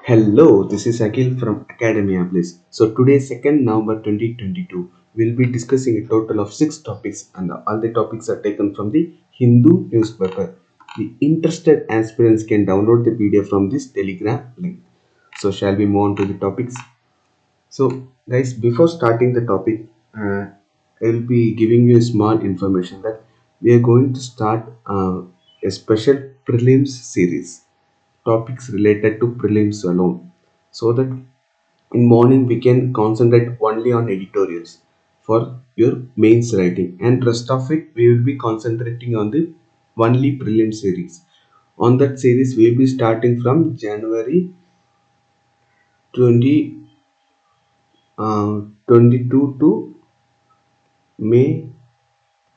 Hello, this is Akhil from Academia Bliss. So today, 2nd November 2022, we'll be discussing a total of 6 topics and all the topics are taken from the Hindu newspaper. The interested aspirants can download the PDF from this Telegram link. So shall we move on to the topics? So guys, before starting the topic, I will be giving you a small information that we are going to start a special prelims series, topics related to prelims alone, so that in morning we can concentrate only on editorials for your mains writing, and rest of it we will be concentrating on the only prelim series. On that series we will be starting from January 20 22 to May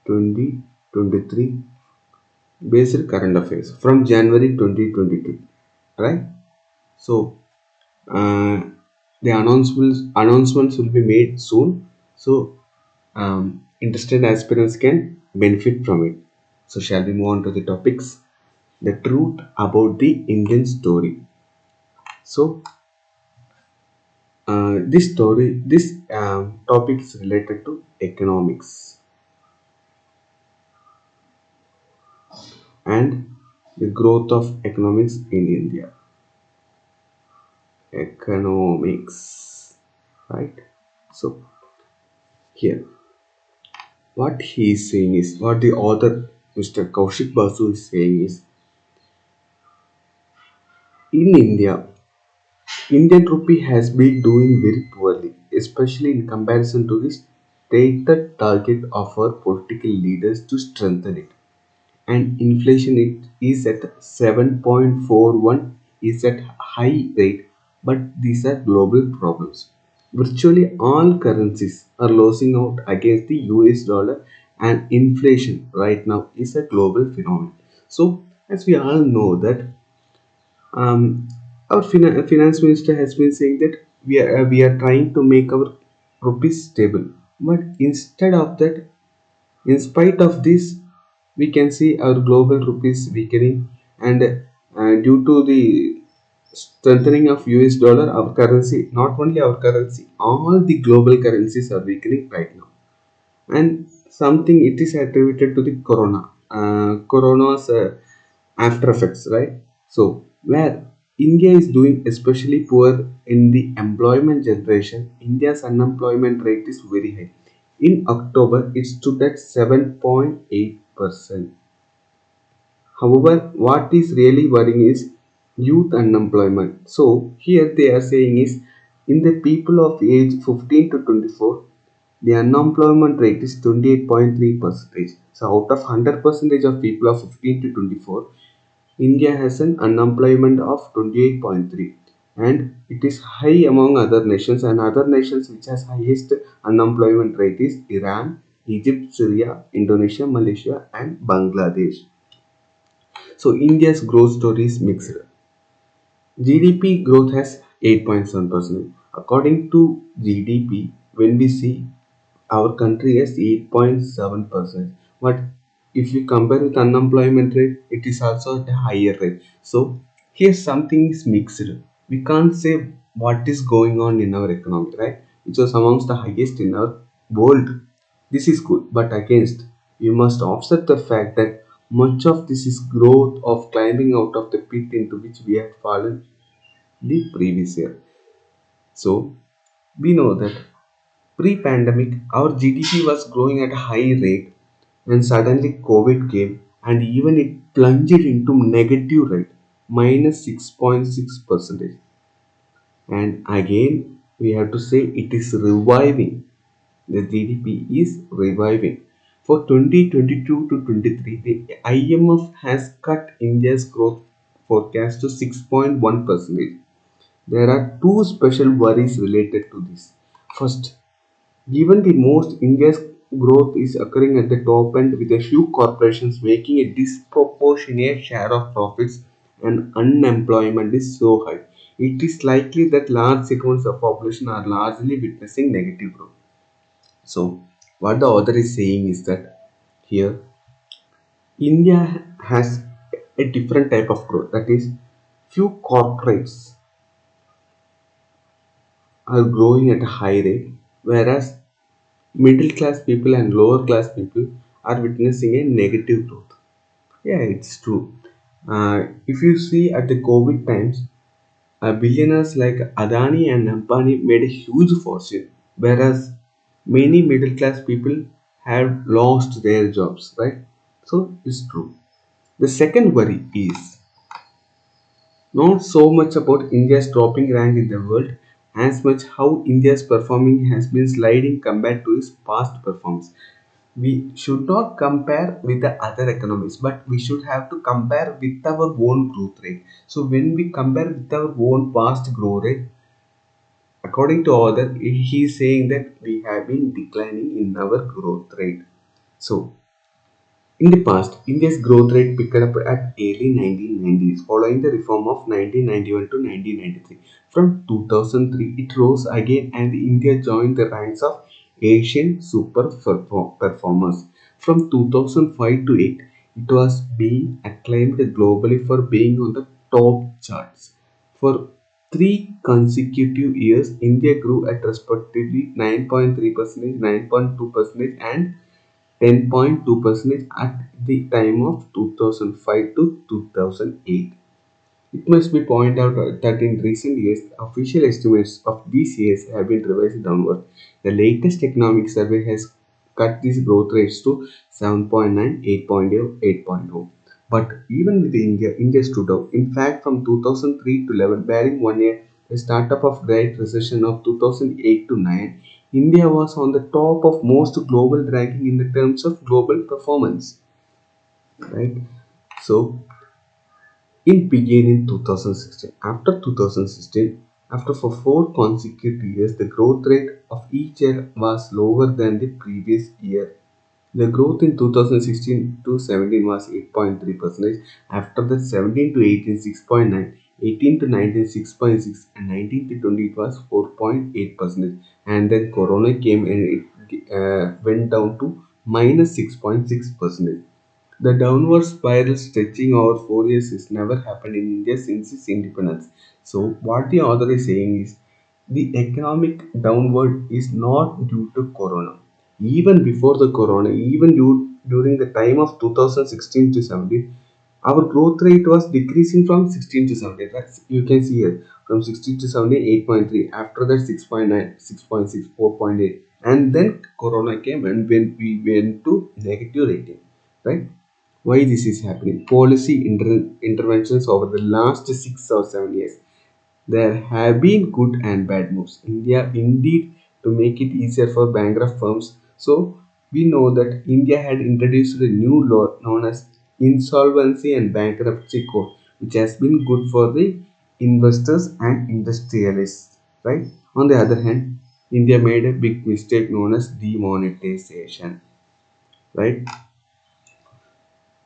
2023, based current affairs from January 2022, right? So uh, the announcements will be made soon. So interested aspirants can benefit from it. So shall we move on to the topics? The truth about the Indian story. So this topic is related to economics and the growth of economics in India. Economics, right? So here, what he is saying is, what the author Mr. Kaushik Basu is saying is, in India, Indian rupee has been doing very poorly, especially in comparison to the stated target of our political leaders to strengthen it. And inflation it is at 7.41, is at high rate, but these are global problems. Virtually all currencies are losing out against the US dollar, and inflation right now is a global phenomenon. So as we all know that our finance minister has been saying that we are trying to make our rupees stable, but instead of that, in spite of this, we can see our global rupees weakening, and due to the strengthening of US dollar, our currency, not only our currency, all the global currencies are weakening right now. And something it is attributed to the corona's after effects, right? So where India is doing especially poor in the employment generation, India's unemployment rate is very high. In October it stood at 7.8%. However, what is really worrying is youth unemployment. So here they are saying is, in the people of age 15 to 24, the unemployment rate is 28.3%. So out of 100 percentage of people of 15 to 24, India has an unemployment of 28.3, and it is high among other nations, and other nations which has highest unemployment rate is Iran, Egypt, Syria, Indonesia, Malaysia and Bangladesh. So India's growth story is mixed. GDP growth has 8.7%. According to GDP, when we see our country has 8.7%, but if we compare with unemployment rate, it is also at a higher rate. So here something is mixed. We can't say what is going on in our economy, right? It was amongst the highest in our world. This is good, but against, we must offset the fact that much of this is growth of climbing out of the pit into which we had fallen the previous year. So we know that pre-pandemic our GDP was growing at a high rate, when suddenly COVID came and even it plunged into negative rate, minus 6.6%. And again we have to say it is reviving. The GDP is reviving. For 2022 to 23, the IMF has cut India's growth forecast to 6.1%. There are two special worries related to this. First, given the most India's growth is occurring at the top end with a few corporations making a disproportionate share of profits, and unemployment is so high, it is likely that large segments of population are largely witnessing negative growth. So, what the author is saying is that here India has a different type of growth, that is, few corporates. are growing at a high rate, whereas middle class people and lower class people are witnessing a negative growth. Yeah, it's true. If you see at the COVID times, billionaires like Adani and Ambani made a huge fortune, whereas many middle class people have lost their jobs, right? So it's true. The second worry is not so much about India's dropping rank in the world as much how India's performing has been sliding compared to its past performance. We should not compare with the other economies, but we should have to compare with our own growth rate. So when we compare with our own past growth rate, according to author, he is saying that we have been declining in our growth rate. So in the past, India's growth rate picked up at early 1990s following the reform of 1991 to 1993. From 2003, it rose again and India joined the ranks of Asian performers. From 2005 to 8, it was being acclaimed globally for being on the top charts. For three consecutive years, India grew at respectively 9.3%, 9.2%, and 10.2% at the time of 2005 to 2008. It must be pointed out that in recent years, official estimates of these years have been revised downward. The latest economic survey has cut these growth rates to 7.9, 8.0, 8.0. But even with India, India stood out. In fact, from 2003 to 11, barring 1 year, the startup of Great Recession of 2008 to 9, India was on the top of most global ranking in the terms of global performance. Right? So it began in 2016. After 2016, after for 4 consecutive years, the growth rate of each year was lower than the previous year. The growth in 2016 to 17 was 8.3%. After that, 17 to 18, 6.9, 18 to 19, 6.6, and 19 to 20 it was 4.8%. And then Corona came and it went down to minus 6.6%. The downward spiral stretching over 4 years has never happened in India since its independence. So, what the author is saying is the economic downward is not due to Corona. Even before the Corona, even during the time of 2016 to 17, our growth rate was decreasing from 16 to 17. That's, you can see here from 16 to 17, 8.3. After that, 6.9, 6.6, 4.8. And then Corona came and when we went to negative rating, right? Why this is happening? Policy interventions over the last 6 or 7 years. There have been good and bad moves. India indeed to make it easier for bankrupt firms. So we know that India had introduced a new law known as Insolvency and Bankruptcy Code, which has been good for the investors and industrialists. Right? On the other hand, India made a big mistake known as demonetization. Right?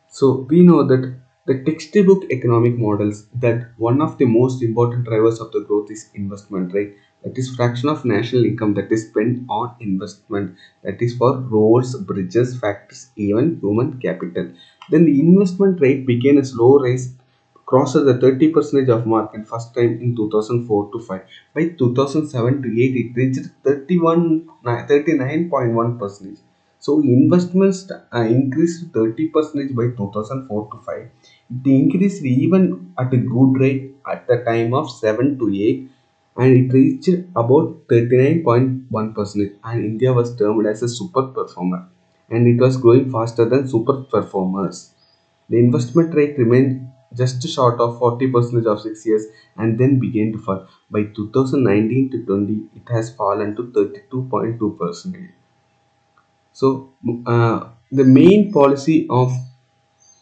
So we know that the textbook economic models that one of the most important drivers of the growth is investment, right? That is fraction of national income that is spent on investment. That is for roads, bridges, factories, even human capital. Then the investment rate began a slow rise, crossed the 30% of market first time in 2004 to 5. By 2007 to 8, it reached 39.1%. So investments increased 30% by 2004 to 5. It increased even at a good rate at the time of 7 to 8 and it reached about 39.1%, and India was termed as a super performer and it was growing faster than super performers. The investment rate remained just short of 40% of 6 years and then began to fall. By 2019 to 20, it has fallen to 32.2%. So the main policy of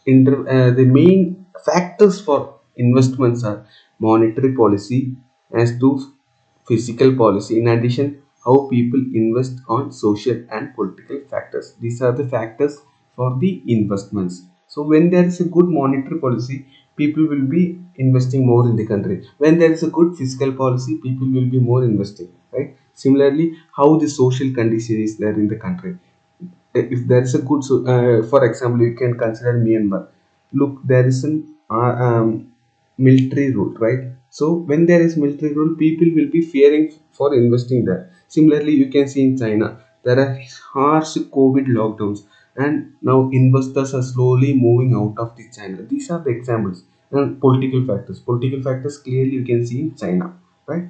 the main factors for investments are monetary policy as to physical policy. In addition, how people invest on social and political factors. These are the factors for the investments. So when there is a good monetary policy, people will be investing more in the country. When there is a good fiscal policy, people will be more investing. Right. Similarly, how the social condition is there in the country, if there is a good for example you can consider Myanmar. Look, there is an military rule, right? So when there is military rule, people will be fearing for investing there. Similarly, you can see in China, there are harsh COVID lockdowns, and now investors are slowly moving out of the China. These are the examples. And political factors. Political factors clearly you can see in China, right?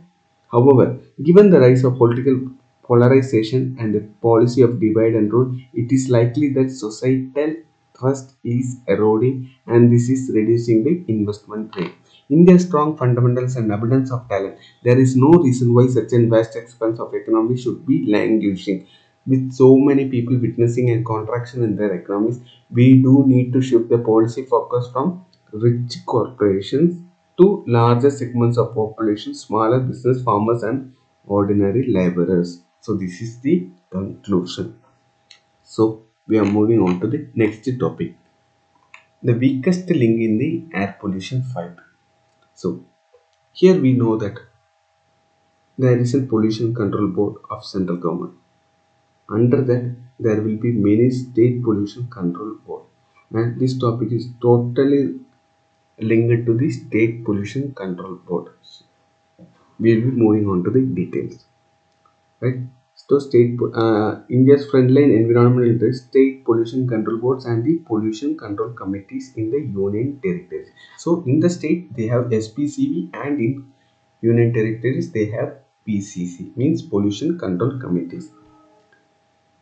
However, given the rise of political polarization and the policy of divide and rule, it is likely that societal trust is eroding and this is reducing the investment rate. India's strong fundamentals and abundance of talent, there is no reason why such a vast expanse of economy should be languishing. With so many people witnessing a contraction in their economies, we do need to shift the policy focus from rich corporations to larger segments of population, smaller business, farmers, and ordinary laborers. So, this is the conclusion. So, we are moving on to the next topic, the weakest link in the air pollution fight. So, here we know that there is a pollution control board of central government. Under that, there will be many state pollution control board, and this topic is totally linked to the state pollution control board. We will be moving on to the details, right? So, India's frontline environmental interests, state pollution control boards, and the pollution control committees in the union territories. So, in the state they have SPCB, and in union territories they have PCC, means pollution control committees.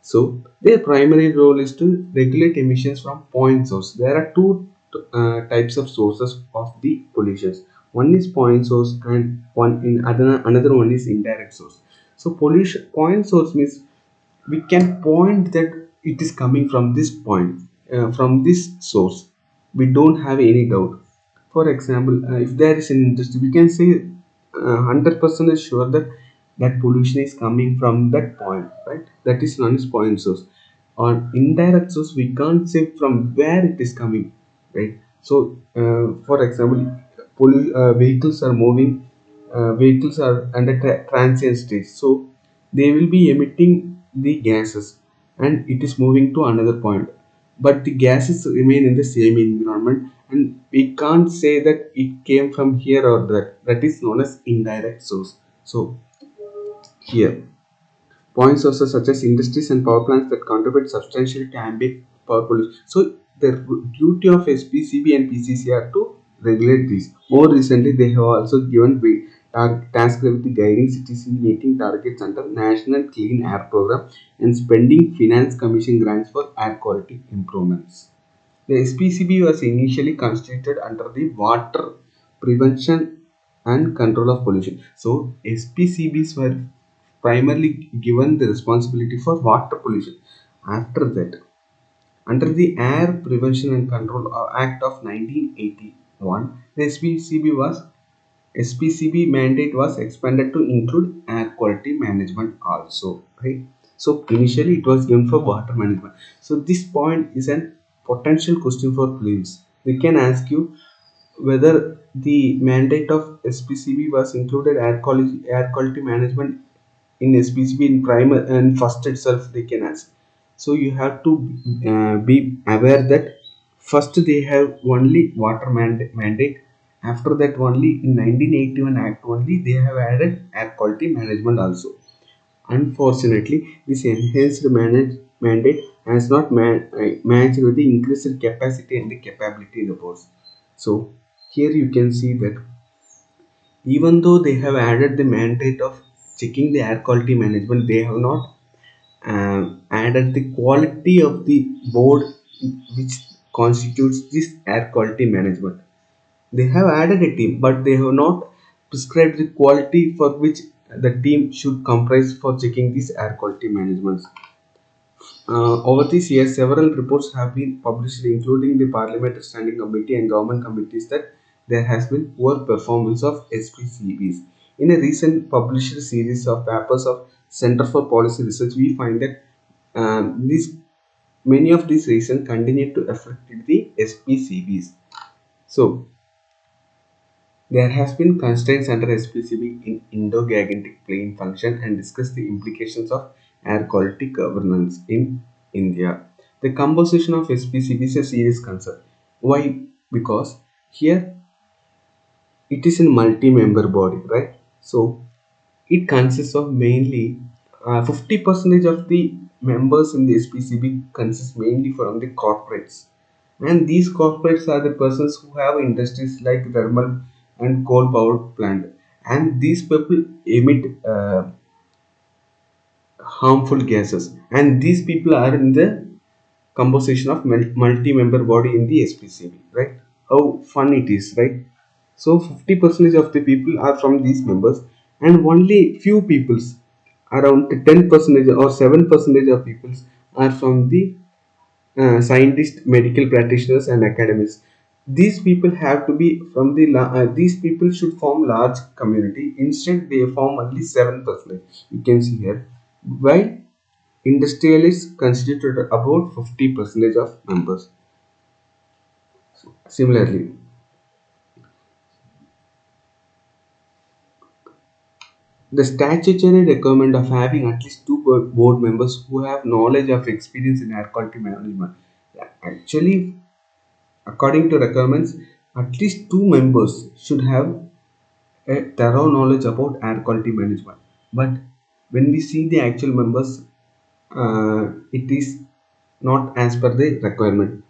So their primary role is to regulate emissions from point source. There are two types of sources of the pollutions. One is point source, and another one is indirect source. So pollution point source means we can point that it is coming from this point, from this source. We don't have any doubt. For example, if there is an industry, we can say 100% is sure that that pollution is coming from that point, right? That is known as point source. On indirect source, we can't say from where it is coming, right? So, for example, vehicles are moving, vehicles are under transient state, so they will be emitting the gases, and it is moving to another point, but the gases remain in the same environment, and we can't say that it came from here or that. That is known as indirect source. So here, point sources such as industries and power plants that contribute substantially to ambient power pollution. So the duty of SPCB and PCC are to regulate these. More recently, they have also given task with guiding cities in meeting targets under National Clean Air Program and spending finance commission grants for air quality improvements. The SPCB was initially constituted under the Water Prevention and Control of Pollution. So, SPCBs were primarily given the responsibility for water pollution. After that, under the Air Prevention and Control Act of 1981, the SPCB mandate was expanded to include air quality management also, right? So initially it was given for water management. So this point is an potential question for prelims. We can ask you whether the mandate of SPCB was included air quality management in SPCB in primer and first itself they can ask. So you have to be aware that first they have only water mandate. After that only in 1981 Act only they have added air quality management also. Unfortunately, this enhanced mandate has not matched with the increased capacity and the capability in the post. So here you can see that even though they have added the mandate of checking the air quality management, they have not added the quality of the board which constitutes this air quality management. They have added a team, but they have not prescribed the quality for which the team should comprise for checking this air quality management. Over these years, several reports have been published, including the Parliamentary Standing Committee and government committees, that there has been poor performance of SPCBs. In a recent published series of papers of Center for Policy Research, we find that these many of these reasons continue to affect the SPCBs. So, there has been constraints under SPCB in Indo-Gangetic Plain function and discuss the implications of air quality governance in India. The composition of SPCB is a serious concern. Why? Because here it is a multi-member body, right? So it consists of mainly 50% of the members in the SPCB consist mainly from the corporates, and these corporates are the persons who have industries like thermal and coal power plant, and these people emit harmful gases, and these people are in the composition of multi-member body in the SPCB, right? How fun it is, right? So 50% of the people are from these members, and only few peoples, around 10% or 7% of peoples, are from the scientists, medical practitioners, and academics. These people have to be from the these people should form large community. Instead, they form only 7%. You can see here. While industrialists constituted about 50% of members. Similarly, the statutory requirement of having at least two board members who have knowledge of experience in air quality management. Actually, according to requirements, at least two members should have a thorough knowledge about air quality management. But when we see the actual members, it is not as per the requirement.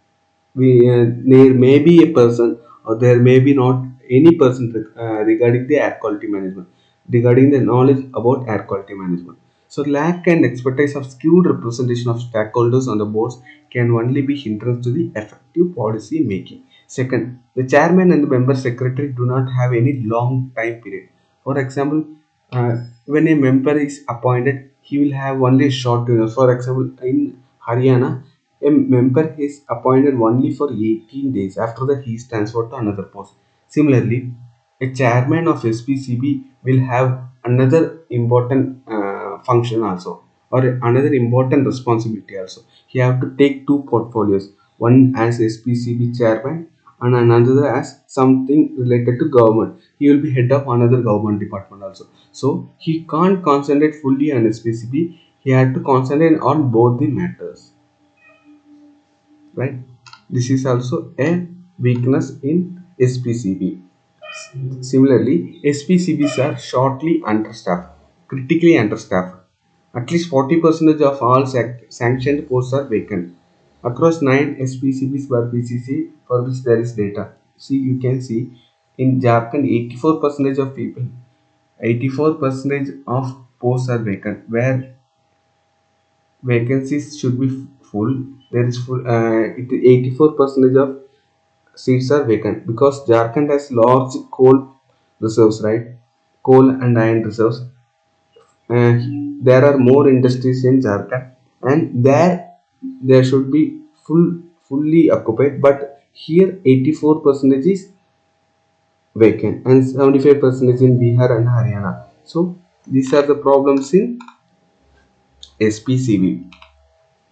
There may be a person or there may be not any person regarding the air quality management, regarding the knowledge about air quality management. So lack and expertise of skilled representation of stakeholders on the boards can only be hindrance to the effective policy making. Second, the chairman and the member secretary do not have any long time period. For example, when a member is appointed, he will have only a short tenure. For example, in Haryana, a member is appointed only for 18 days. After that, he is transferred to another post. Similarly, a chairman of SPCB will have another important function also, or another important responsibility also. He have to take two portfolios, one as SPCB chairman and another as something related to government. He will be head of another government department also. So he can't concentrate fully on SPCB. He had to concentrate on both the matters, right? This is also a weakness in SPCB. Similarly, SPCBs are shortly understaffed, critically understaffed. At least 40% of all sanctioned posts are vacant. Across 9 SPCBs per PCC for which there is data. See, you can see in Jharkhand 84% of people, 84% of posts are vacant, where vacancies should be full. There is full 84% of seats are vacant because Jharkhand has large coal reserves, right? Coal and iron reserves. Uh, there are more industries in Jharkhand, and there should be fully occupied. But here 84% is vacant and 75% in Bihar and Haryana. So these are the problems in SPCB.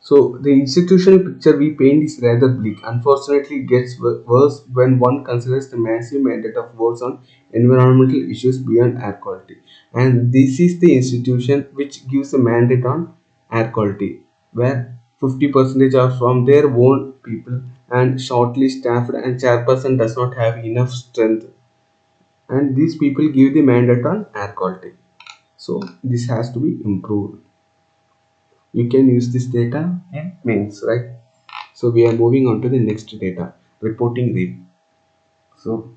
So the institutional picture we paint is rather bleak. Unfortunately, it gets worse when one considers the massive mandate of works on environmental issues beyond air quality. And this is the institution which gives a mandate on air quality, where 50% are from their own people and shortly staffed, and chairperson does not have enough strength. And these people give the mandate on air quality. So this has to be improved. You can use this data in mains, right? So we are moving on to the next data, reporting rate. So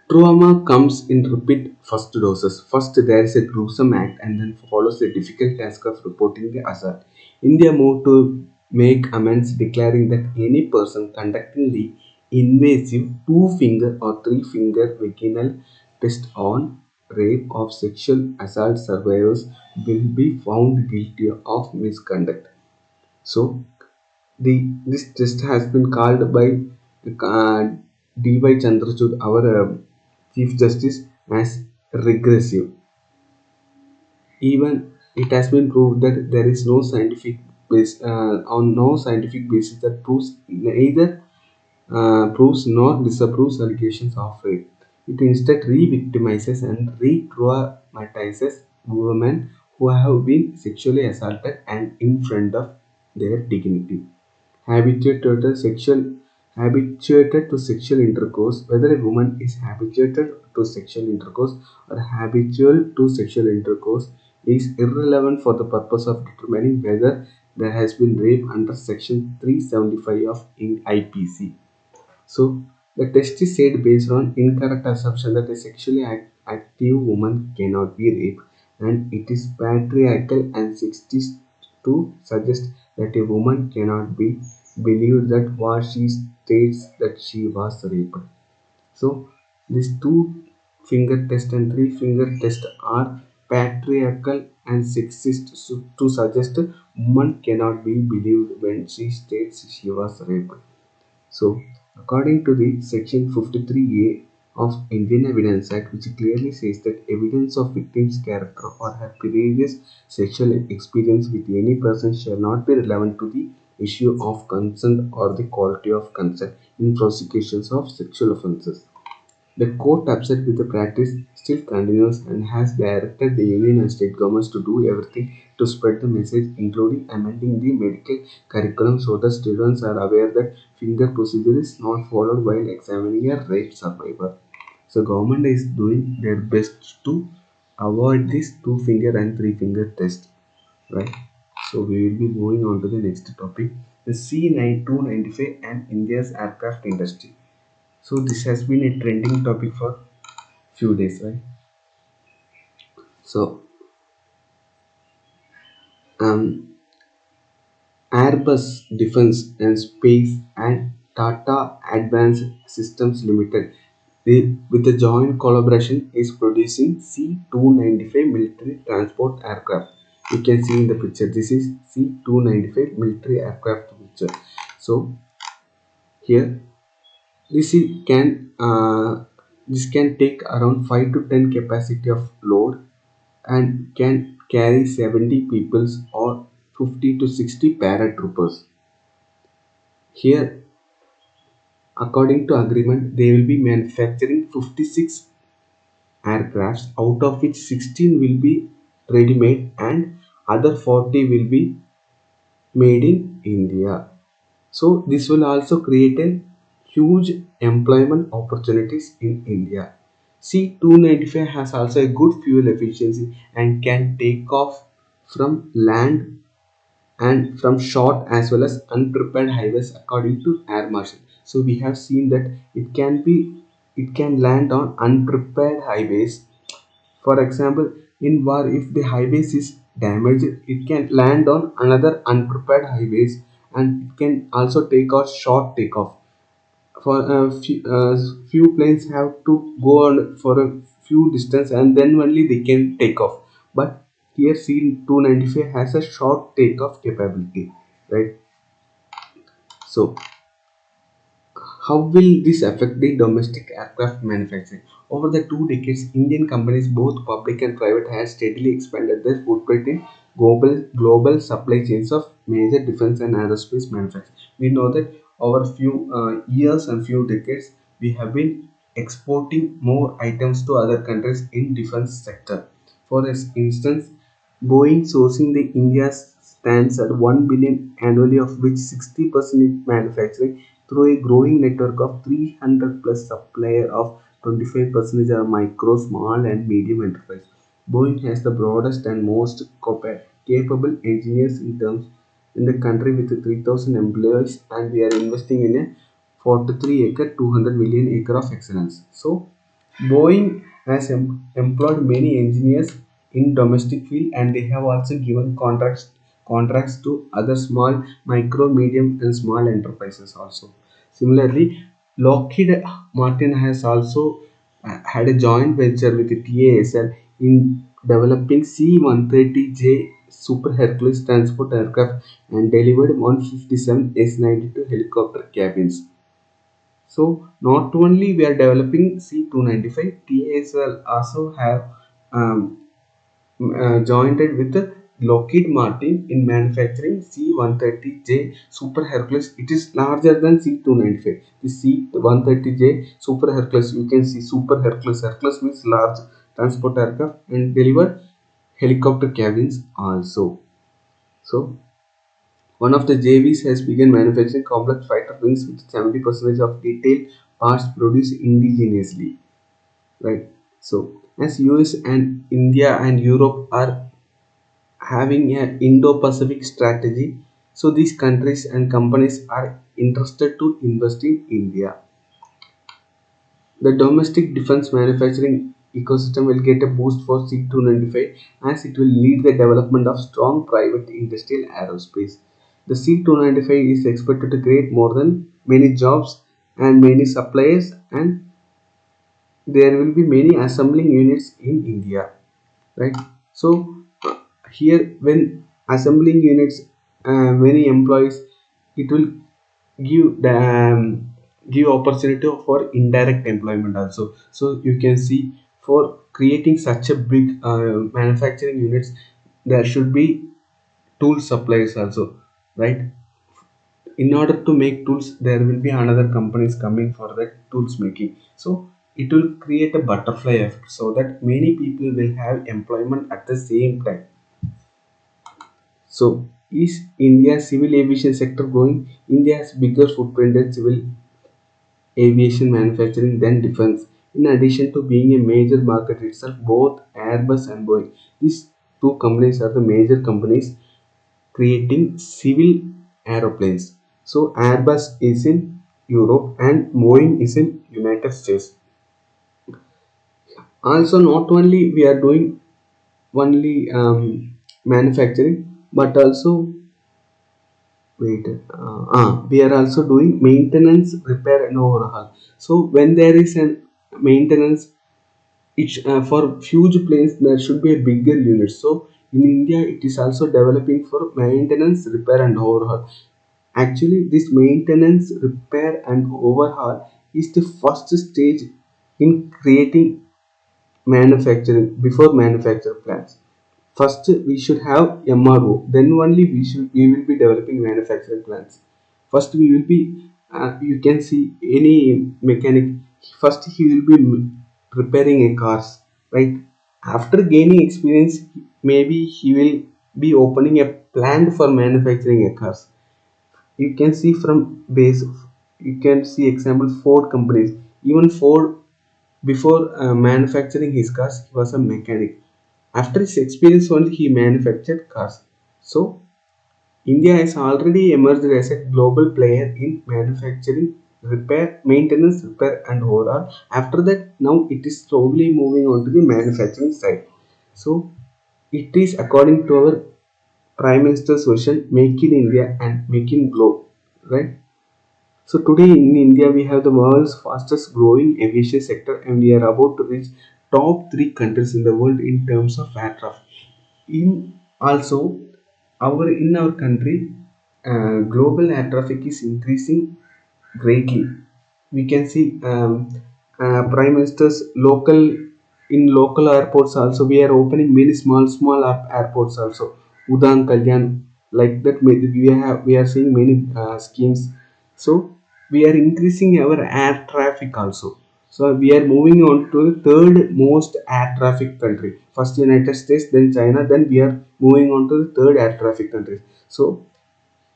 trauma comes in repeat first doses. First there is a gruesome act and then follows the difficult task of reporting the assault. India moved to make amends, declaring that any person conducting the invasive two-finger or three-finger vaginal test on rape of sexual assault survivors will be found guilty of misconduct. So this test has been called by D.Y. Chandrachud, our Chief Justice, as regressive. Even it has been proved that there is no scientific base on no scientific basis that proves neither proves nor disapproves allegations of rape. It instead re-victimizes and re-traumatizes women who have been sexually assaulted and in front of their dignity. Habituated to sexual habituated to sexual intercourse. Whether a woman is habituated to sexual intercourse or habitual to sexual intercourse is irrelevant for the purpose of determining whether there has been rape under Section 375 of in IPC. So the test is said based on incorrect assumption that a sexually active woman cannot be raped, and it is patriarchal and sexist to suggest that a woman cannot be believed that what she states that she was raped. So these two finger test and three finger test are patriarchal and sexist to suggest a woman cannot be believed when she states she was raped. So, according to the Section 53A of Indian Evidence Act, which clearly says that evidence of victim's character or her previous sexual experience with any person shall not be relevant to the issue of consent or the quality of consent in prosecutions of sexual offences. The court, upset with the practice, still continues and has directed the union and state governments to do everything to spread the message, including amending the medical curriculum so that students are aware that finger procedure is not followed while examining a rape survivor. So government is doing their best to avoid this two finger and three finger test, right? So we will be moving on to the next topic, the C9295 and India's aircraft industry. So this has been a trending topic for few days, right? So um, Airbus Defence and Space and Tata Advanced Systems Limited, with a joint collaboration, is producing C295 military transport aircraft. You can see in the picture. This is C295 military aircraft picture. So here this can take around 5 to 10 capacity of load and can carry 70 people or 50 to 60 paratroopers. Here, according to agreement, they will be manufacturing 56 aircrafts, out of which 16 will be ready-made and other 40 will be made in India. So this will also create a huge employment opportunities in India. C295 has also a good fuel efficiency and can take off from land and from short as well as unprepared highways according to air marshal. So we have seen that it can land on unprepared highways. For example, in war, if the highways is damaged, it can land on another unprepared highways, and it can also take out short takeoff. For few planes have to go on for a few distance and then only they can take off. But here C295 has a short takeoff capability, right? So how will this affect the domestic aircraft manufacturing? Over the 2 decades, Indian companies, both public and private, have steadily expanded their footprint in global supply chains of major defense and aerospace manufacturing. We know that over few years and few decades, we have been exporting more items to other countries in defense sector. For instance, Boeing sourcing the India stands at 1 billion annually, of which 60% is manufacturing through a growing network of 300 plus suppliers of 25% are micro, small and medium enterprise. Boeing has the broadest and most capable engineers in the country with 3,000 employees, and we are investing in a 43-acre, 200 million acre of excellence. So Boeing has employed many engineers in domestic field, and they have also given contracts to other small, micro, medium and small enterprises also. Similarly, Lockheed Martin has also had a joint venture with the TASL in developing C-130J Super Hercules transport aircraft and delivered 157 S-92 helicopter cabins. So not only we are developing C295, TASL also have um, joined with Lockheed Martin in manufacturing C130J Super Hercules. It is larger than C295. The C130J Super Hercules, you can see Super Hercules. Hercules means large transport aircraft and deliver helicopter cabins also. So One of the JVs has begun manufacturing complex fighter wings with 70% of detailed parts produced indigenously. Right. So as US and India and Europe are having an Indo-Pacific strategy, so these countries and companies are interested to invest in India. The domestic defense manufacturing ecosystem will get a boost for C-295 as it will lead the development of strong private industrial aerospace. The C-295 is expected to create more than many jobs and many suppliers, and there will be many assembling units in India, right? So here when assembling units, many employees, it will give the give opportunity for indirect employment also. So you can see for creating such a big manufacturing units, there should be tool suppliers also, right? In order to make tools, there will be another companies coming for that tools making. So it will create a butterfly effect so that many people will have employment at the same time. So is India civil aviation sector growing? India has bigger footprint in civil aviation manufacturing than defense. In addition to being a major market itself, both Airbus and Boeing, these two companies are the major companies creating civil aeroplanes. So Airbus is in Europe and Boeing is in United States. Also, not only we are doing only manufacturing, but also we are also doing maintenance, repair, and overhaul. So when there is an maintenance, for huge planes there should be a bigger unit. So in India, it is also developing for maintenance, repair, and overhaul. Actually, this maintenance, repair, and overhaul is the first stage in creating manufacturing before manufacture plants. First, we should have MRO. Then only we will be developing manufacturing plants. First, we will be you can see any mechanic. First, he will be repairing a cars, right? After gaining experience, maybe he will be opening a plant for manufacturing a cars. You can see from base, you can see example Ford companies. Even Ford, before manufacturing his cars, he was a mechanic. After his experience only he manufactured cars. So India has already emerged as a global player in manufacturing, repair, maintenance, repair, and overall. After that, now it is slowly moving on to the manufacturing side. So it is according to our Prime Minister's vision, Make in India and Make in Globe, right? So today in India we have the world's fastest growing aviation sector, and we are about to reach top three countries in the world in terms of air traffic. In also our in our country, global air traffic is increasing greatly. We can see prime ministers local in local airports also. We are opening many small airports also. Udan, Kalyan, like that. We are seeing many schemes. So we are increasing our air traffic also. So we are moving on to the third most air traffic country. First United States, then China, then we are moving on to the third air traffic country. So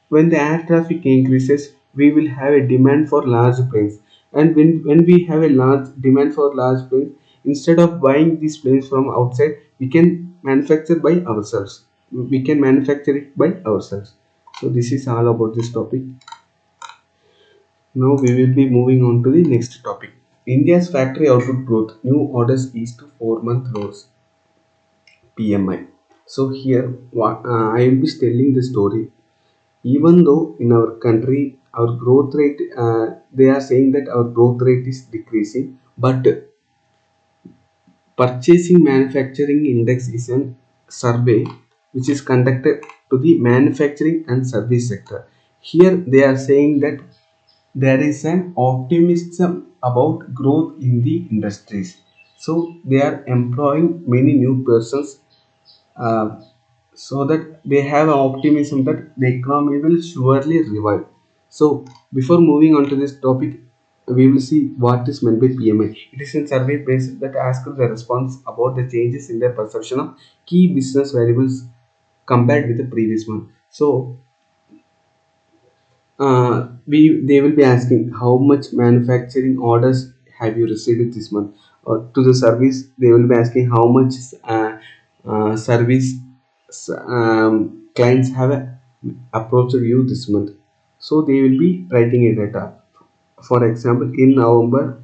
when the air traffic increases, we will have a demand for large planes. And when we have a large demand for large planes, instead of buying these planes from outside, we can manufacture by ourselves. We can manufacture it by ourselves. So this is all about this topic. Now we will be moving on to the next topic. India's factory output growth. New orders ease to 4-month lows. PMI. So here, I will be telling the story. Even though in our country our growth rate, they are saying that our growth rate is decreasing, but purchasing manufacturing index is a survey which is conducted to the manufacturing and service sector. Here they are saying that there is an optimism about growth in the industries, so they are employing many new persons, uh, so that they have an optimism that the economy will surely revive. So, before moving on to this topic, we will see what is meant by PMI. It is a survey based that asks the response about the changes in their perception of key business variables compared with the previous one. So, we they will be asking how much manufacturing orders have you received this month, or to the service they will be asking how much service clients have approached you this month. So they will be writing a data. For example, in November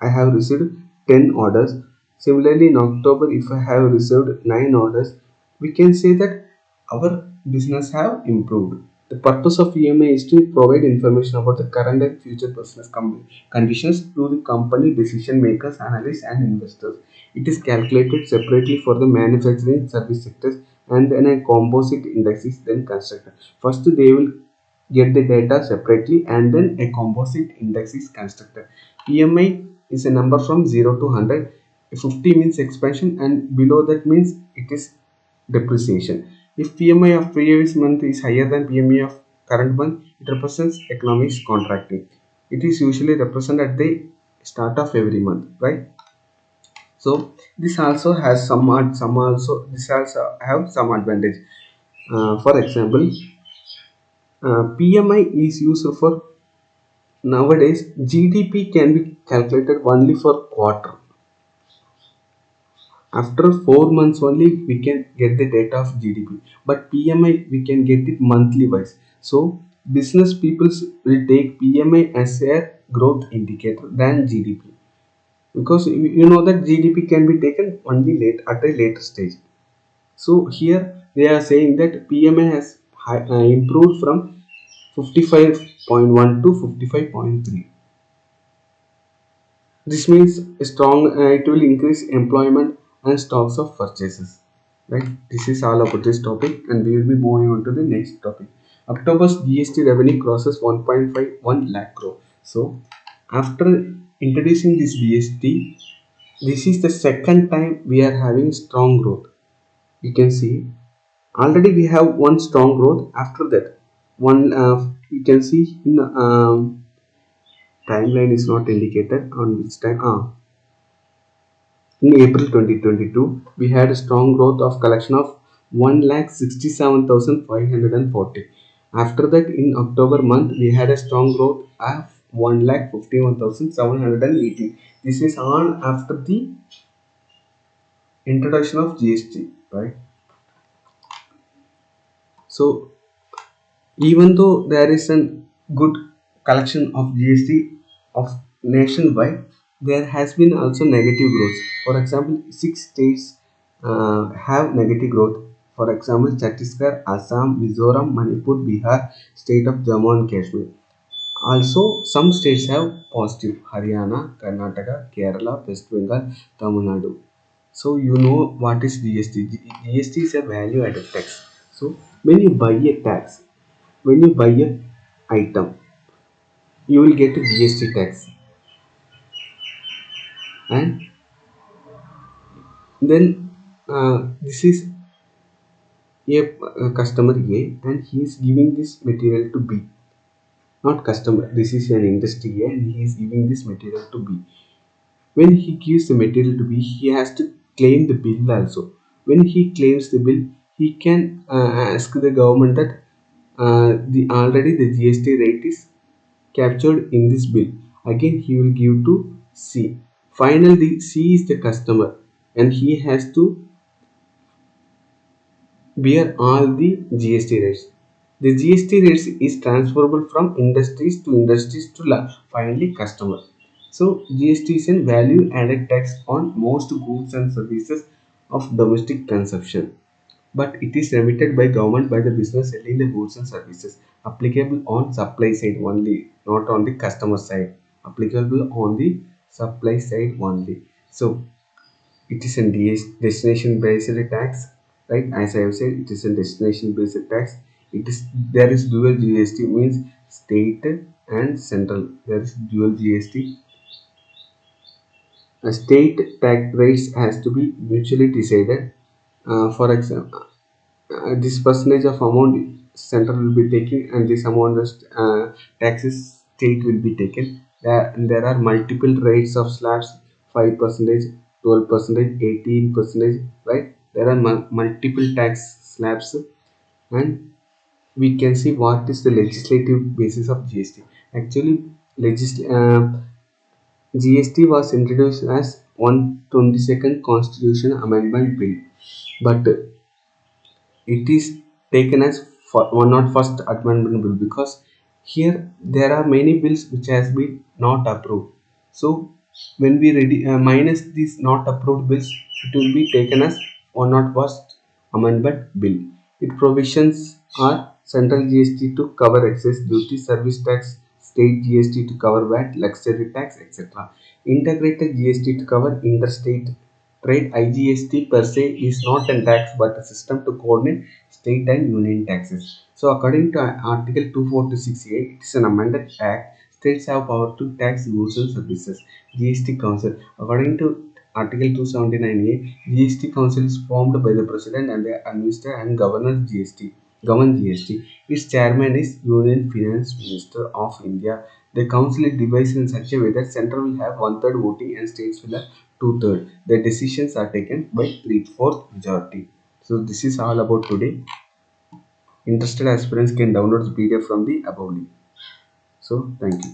I have received 10 orders. Similarly, in October, if I have received 9 orders, we can say that our business have improved. The purpose of EMI is to provide information about the current and future business conditions to the company decision makers, analysts, and investors. It is calculated separately for the manufacturing service sectors, and then a composite index is then constructed. First, they will get the data separately, and then a composite index is constructed. PMI is a number from 0 to 100. 50 means expansion, and below that means it is depreciation. If PMI of previous month is higher than PMI of current month, it represents economy is contracting. It is usually represented at the start of every month, right? So this also has some also this also have some advantage. For example, PMI is used for nowadays. GDP can be calculated only for quarter. After 4 months only we can get the data of GDP, but PMI we can get it monthly wise. So business people will take PMI as a growth indicator than GDP, because you know that GDP can be taken only late at a later stage. So here they are saying that PMI has improved from 55.1 to 55.3. This means a strong, it will increase employment and stocks of purchases. Right? This is all about this topic, and we will be moving on to the next topic. October's GST revenue crosses 1.51 lakh crore. So, after introducing this GST, this is the second time we are having strong growth. You can see already we have one strong growth. After that, one you can see in timeline is not indicated on which time. In April 2022, we had a strong growth of collection of 1,67,540. After that, in October month, we had a strong growth of 1,51,780. This is all after the introduction of GST, right? So even though there is a good collection of GST of nationwide, there has been also negative growth. For example, 6 states have negative growth. For example, Chhattisgarh, Assam, Mizoram, Manipur, Bihar, state of Jammu and Kashmir. Also, some states have positive: Haryana, Karnataka, Kerala, West Bengal, Tamil Nadu. So you know what is GST? GST is a value added tax. So when you buy a tax, when you buy a item, you will get a GST tax, and then this is a customer A, and he is giving this material to B. Not customer. This is an industry A, and he is giving this material to B. When he gives the material to B, he has to claim the bill also. When he claims the bill, he can ask the government that the already the GST rate is captured in this bill. Again, he will give to C. Finally, C is the customer, and he has to bear all the GST rates. The GST rates is transferable from industries to finally customer. So GST is a value added tax on most goods and services of domestic consumption, but it is remitted by government by the business selling the goods and services, applicable on supply side only, not on the customer side. Applicable on the supply side only. So it is a destination based tax, right? As I have said, it is a destination based tax. It is There is dual GST, means state and central. There is dual GST. State tax rates has to be mutually decided. For example, this percentage of amount central will be taking, and this amount of taxes state will be taken. There are multiple rates of slabs: 5%, 12%, 18%, right? There are multiple tax slabs, and we can see what is the legislative basis of GST. Actually, GST was introduced as 122nd Constitution Amendment Bill, but it is taken as for one not first amendment bill because here there are many bills which has been not approved. So when we minus these not approved bills, it will be taken as one not first amendment bill. Its provisions are central GST to cover excess duty, service tax, state GST to cover VAT, luxury tax, etc. Integrated GST to cover interstate trade. IGST per se is not a tax but a system to coordinate state and union taxes. So, according to Article 246A, it is an amended act. States have power to tax goods and services. GST Council. According to Article 279A, GST Council is formed by the President and the Administrator and Governor GST. Govern GST. Its chairman is Union Finance Minister of India. The council is divided in such a way that central will have one third voting and states will have two-thirds. The decisions are taken by three-fourth majority. So this is all about today. Interested aspirants can download the PDF from the above link. So thank you.